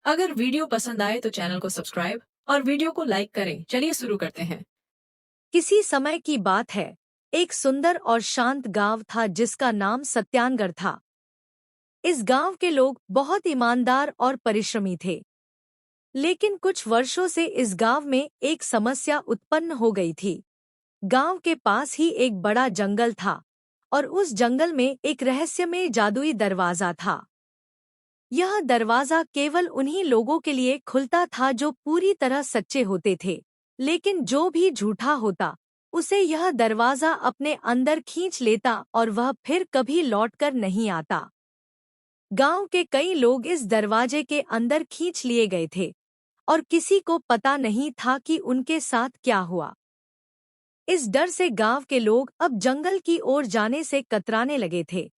अगर वीडियो पसंद आए तो चैनल को सब्सक्राइब और वीडियो को लाइक करें। चलिए शुरू करते हैं। किसी समय की बात है। एक सुंदर और शांत गांव था जिसका नाम सत्यानगढ़ था। इस गांव के लोग बहुत ईमानदार और परिश्रमी थे। लेकिन कुछ वर्षों से इस गांव में एक समस्या उत्पन्न हो गई थी। गांव के पास ही एक बड़ा जंगल था और उस जंगल में एक रहस्यमय जादुई दरवाजा था। यह दरवाजा केवल उन्हीं लोगों के लिए खुलता था जो पूरी तरह सच्चे होते थे। लेकिन जो भी झूठा होता उसे यह दरवाजा अपने अंदर खींच लेता और वह फिर कभी लौटकर नहीं आता। गांव के कई लोग इस दरवाजे के अंदर खींच लिए गए थे और किसी को पता नहीं था कि उनके साथ क्या हुआ। इस डर से गांव के लोग अब जंगल की ओर जाने से कतराने लगे थे।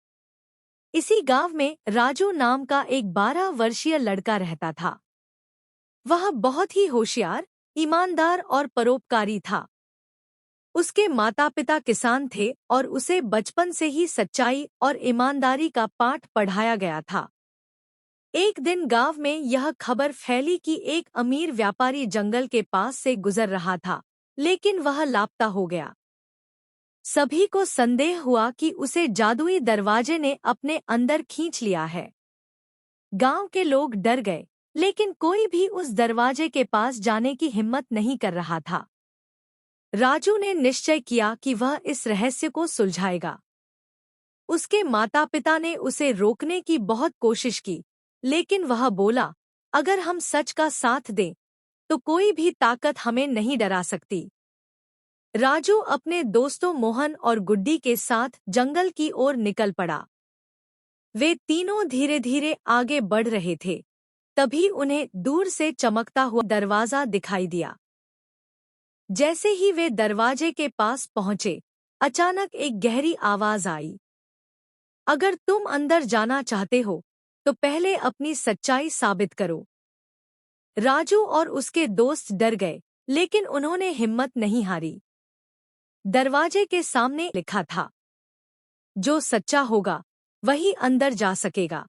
इसी गांव में राजू नाम का एक 12 वर्षीय लड़का रहता था। वह बहुत ही होशियार, ईमानदार और परोपकारी था। उसके माता पिता किसान थे और उसे बचपन से ही सच्चाई और ईमानदारी का पाठ पढ़ाया गया था। एक दिन गांव में यह खबर फैली कि एक अमीर व्यापारी जंगल के पास से गुजर रहा था, लेकिन वह लापता हो गया। सभी को संदेह हुआ कि उसे जादुई दरवाजे ने अपने अंदर खींच लिया है। गांव के लोग डर गए, लेकिन कोई भी उस दरवाजे के पास जाने की हिम्मत नहीं कर रहा था। राजू ने निश्चय किया कि वह इस रहस्य को सुलझाएगा। उसके माता पिता ने उसे रोकने की बहुत कोशिश की, लेकिन वह बोला, अगर हम सच का साथ दें तो कोई भी ताकत हमें नहीं डरा सकती। राजू अपने दोस्तों मोहन और गुड्डी के साथ जंगल की ओर निकल पड़ा। वे तीनों धीरे धीरे आगे बढ़ रहे थे। तभी उन्हें दूर से चमकता हुआ दरवाजा दिखाई दिया। जैसे ही वे दरवाजे के पास पहुंचे, अचानक एक गहरी आवाज आई, अगर तुम अंदर जाना चाहते हो तो पहले अपनी सच्चाई साबित करो। राजू और उसके दोस्त डर गए, लेकिन उन्होंने हिम्मत नहीं हारी। दरवाजे के सामने लिखा था, जो सच्चा होगा वही अंदर जा सकेगा,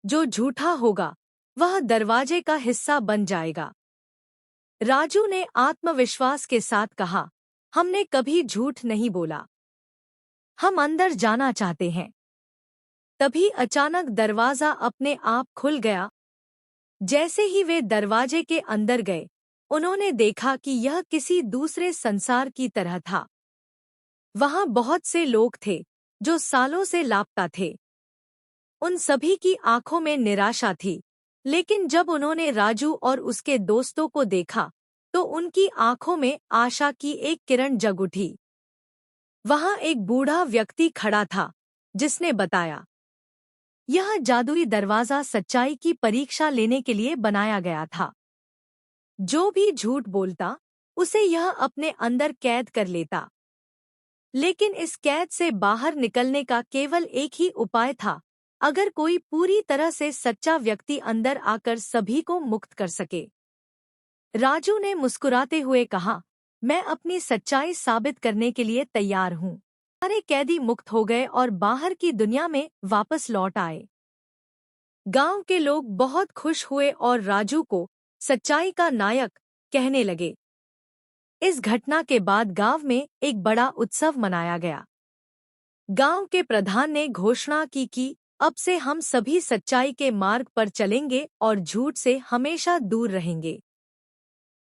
जो झूठा होगा वह दरवाजे का हिस्सा बन जाएगा। राजू ने आत्मविश्वास के साथ कहा, हमने कभी झूठ नहीं बोला, हम अंदर जाना चाहते हैं। तभी अचानक दरवाजा अपने आप खुल गया। जैसे ही वे दरवाजे के अंदर गए, उन्होंने देखा कि यह किसी दूसरे संसार की तरह था। वहां बहुत से लोग थे जो सालों से लापता थे। उन सभी की आंखों में निराशा थी, लेकिन जब उन्होंने राजू और उसके दोस्तों को देखा तो उनकी आंखों में आशा की एक किरण जग उठी। वहां एक बूढ़ा व्यक्ति खड़ा था जिसने बताया, यह जादुई दरवाजा सच्चाई की परीक्षा लेने के लिए बनाया गया था। जो भी झूठ बोलता उसे यह अपने अंदर कैद कर लेता। लेकिन इस कैद से बाहर निकलने का केवल एक ही उपाय था, अगर कोई पूरी तरह से सच्चा व्यक्ति अंदर आकर सभी को मुक्त कर सके। राजू ने मुस्कुराते हुए कहा, मैं अपनी सच्चाई साबित करने के लिए तैयार हूँ। सारे कैदी मुक्त हो गए और बाहर की दुनिया में वापस लौट आए। गांव के लोग बहुत खुश हुए और राजू को सच्चाई का नायक कहने लगे। इस घटना के बाद गांव में एक बड़ा उत्सव मनाया गया। गांव के प्रधान ने घोषणा की कि अब से हम सभी सच्चाई के मार्ग पर चलेंगे और झूठ से हमेशा दूर रहेंगे।